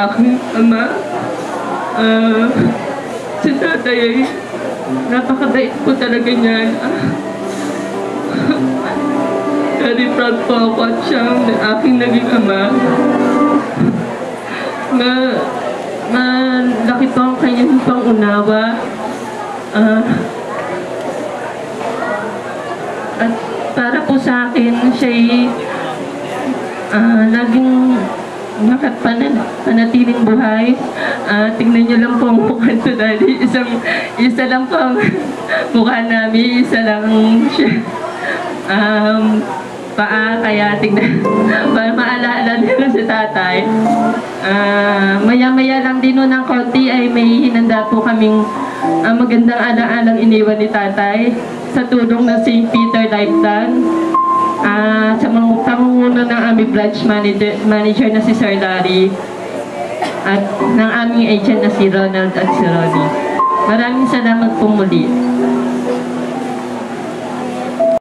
aking ama. Si tatay ay napakabait po talaga niyan. Very proud po ako at siyang aking naging ama. Malaki po ang kanyang pangunawa. At para po sa akin, siya'y laging panatiling buhay. Tingnan niyo lang po ang mukha ito, Daddy. Isa lang po ang mukha namin, isa lang siya. Paa, kaya tignan para maalala nila si tatay. Maya-maya lang din ng konti ay may hinanda po kaming magandang alaalang iniwan ni tatay sa tulong ng St. Peter Lifetime, sa mga pangunguna ng aming branch manager na si Sir Larry at ng aming agent na si Ronald at si Ronnie. Maraming salamat po muli.